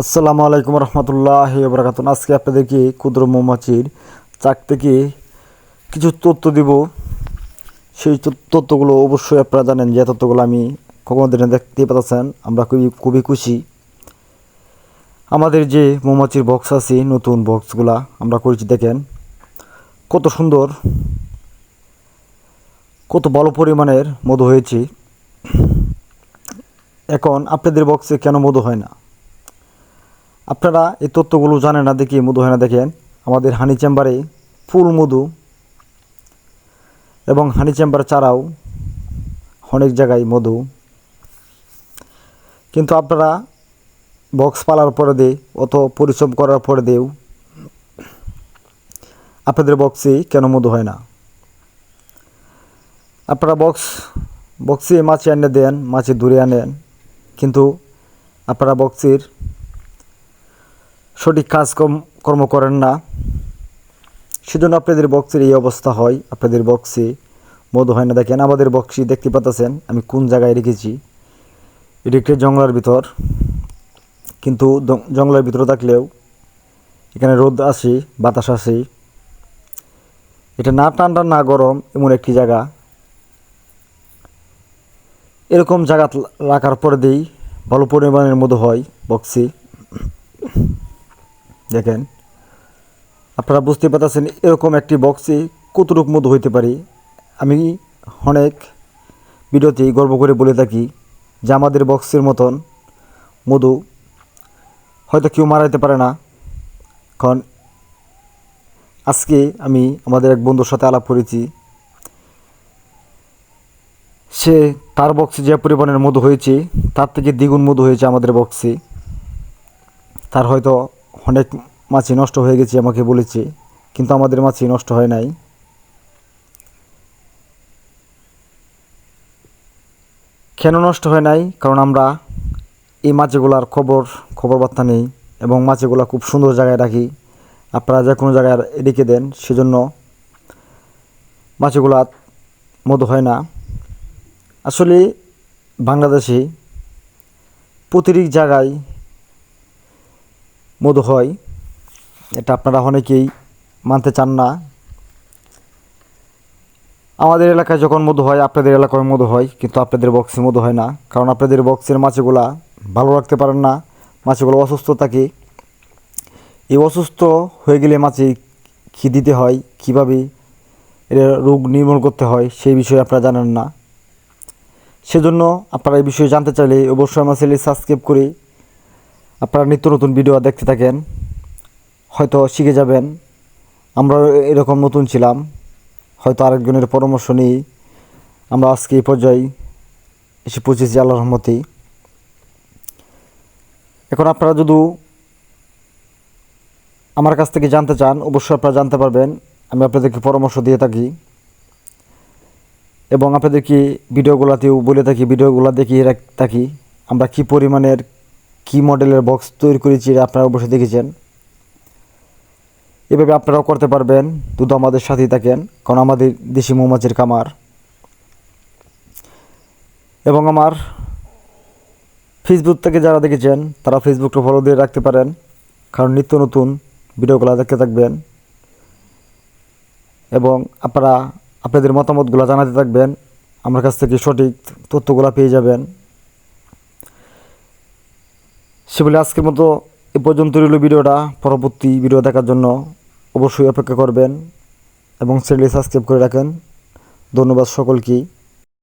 আসসালামু আলাইকুম রহমতুল্লাহি ওয়া বারাকাতুহু। আজকে আপনাদেরকে ক্ষুদ্র মৌমাছির চাক থেকে কিছু তথ্য দিব। সেই তথ্যগুলো অবশ্যই আপনারা জানেন যে তথ্যগুলো আমি কখনো দিনে দেখতে পাচ্ছেন। আমরা খুবই খুশি। আমাদের যে মৌমাছির বক্স আছে, নতুন বক্সগুলা আমরা করেছি, দেখেন কত সুন্দর, কত ভালো পরিমাণের মধু হয়েছে। এখন আপনাদের বক্সে কেন মধু হয় না? আপনারা এই তথ্যগুলো জানেন না দেখি মধু হয় না। দেখেন আমাদের হানি চেম্বারে ফুল মধু, এবং হানি চেম্বার ছাড়াও অনেক জায়গায় মধু, কিন্তু আপনারা বক্স পালার পরে দিয়ে, অত পরিশ্রম করার পরে দিয়েও আপনাদের বক্সে কেন মধু হয় না? আপনারা বক্সে মাছি এনে দেন, মাছি দূরে আনেন, কিন্তু আপনারা বক্সের সঠিক কর্ম করেন না। সেজন্য আপনাদের বক্সের এই অবস্থা হয়, আপনাদের বক্সে মধু হয় না। দেখেন আমাদের বক্সে দেখতে পাচ্ছেন আমি কোন জায়গায় রেখেছি। এটি একটি জঙ্গলের ভিতর, কিন্তু জঙ্গলের ভিতরে থাকলেও এখানে রোদ আসে, বাতাস আসে। এটা না ঠান্ডা না গরম, এমন একটি জায়গা। এরকম জায়গা রাখার পরে দিই ভালো পরিমাণের মধু হয় বক্সে। দেখেন আপনারা বুঝতে পারতেছেন এরকম একটি বক্সে কতটুকু মধু হইতে পারে। আমি অনেক ভিডিওতেই গর্ব করে বলে থাকি যে আমাদের বক্সের মতন মধু হয়তো কেউ মারাইতে পারে না। কারণ আজকে আমি আমাদের এক বন্ধুর সাথে আলাপ করেছি, সে তার বক্সে যে পরিমাণের মধু হয়েছে তার থেকে দ্বিগুণ মধু হয়েছে আমাদের বক্সে। তার হয়তো অনেক মাছি নষ্ট হয়ে গেছে আমাকে বলেছে, কিন্তু আমাদের মাছি নষ্ট হয় নাই। কেন নষ্ট হয় নাই? কারণ আমরা এই মাছিগুলার খবর বার্তা নেই, এবং মাছিগুলা খুব সুন্দর জায়গায় রাখি। আপনারা যে কোনো জায়গায় রেখে দেন, সেজন্য মাছিগুলা মধু হয় না। আসলে বাংলাদেশে প্রতিটি জায়গায় মধু হয়, এটা আপনারা অনেকেই মানতে চান না। আমাদের এলাকায় যখন মধু হয়, আপনাদের এলাকায় মধু হয়, কিন্তু আপনাদের বক্সে মধু হয় না। কারণ আপনাদের বক্সের মাছিগুলা ভালো রাখতে পারেন না, মাছিগুলো অসুস্থ থাকে। এই অসুস্থ হয়ে গেলে মাছি কী দিতে হয়, কীভাবে এর রোগ নির্মূল করতে হয়, সেই বিষয়ে আপনারা জানেন না। সেজন্য আপনারা এই বিষয়ে জানতে চাইলে অবশ্যই আমার চ্যানেল সাবস্ক্রাইব করে আপনারা নিত্য নতুন ভিডিও দেখতে থাকেন, হয়তো শিখে যাবেন। আমরা এরকম নতুন ছিলাম, হয়তো আরেকজনের পরামর্শ নিয়ে আমরা আজকে এই পর্যায়ে এসে পৌঁছেছি আল্লাহর রহমতে। এখন আপনারা যদি আমার কাছ থেকে জানতে চান, অবশ্যই আপনারা জানতে পারবেন। আমি আপনাদেরকে পরামর্শ দিয়ে থাকি, এবং আপনাদেরকে ভিডিওগুলোতেও বলে থাকি, ভিডিওগুলো দেখিয়ে থাকি আমরা কী পরিমাণের কী মডেলের বক্স তৈরি করেছি, আপনারা অবশ্যই দেখেছেন। এভাবে আপনারাও করতে পারবেন যদি আমাদের সাথেই থাকেন, কারণ আমাদের দেশি মৌমাছির খামার। এবং আমার ফেসবুক থেকে যারা দেখেছেন তারা ফেসবুকটা ফলো দিয়ে রাখতে পারেন, কারণ নিত্য নতুন ভিডিওগুলো দেখতে থাকবেন, এবং আপনারা আপনাদের মতামতগুলো জানাতে থাকবেন। আমার কাছ থেকে সঠিক তথ্যগুলো পেয়ে যাবেন। সে বলে আজকের মতো এ পর্যন্ত রইল ভিডিওটা। পরবর্তী ভিডিও দেখার জন্য অবশ্যই অপেক্ষা করবেন এবং চ্যানেলটি সাবস্ক্রাইব করে রাখেন। ধন্যবাদ সকলকে।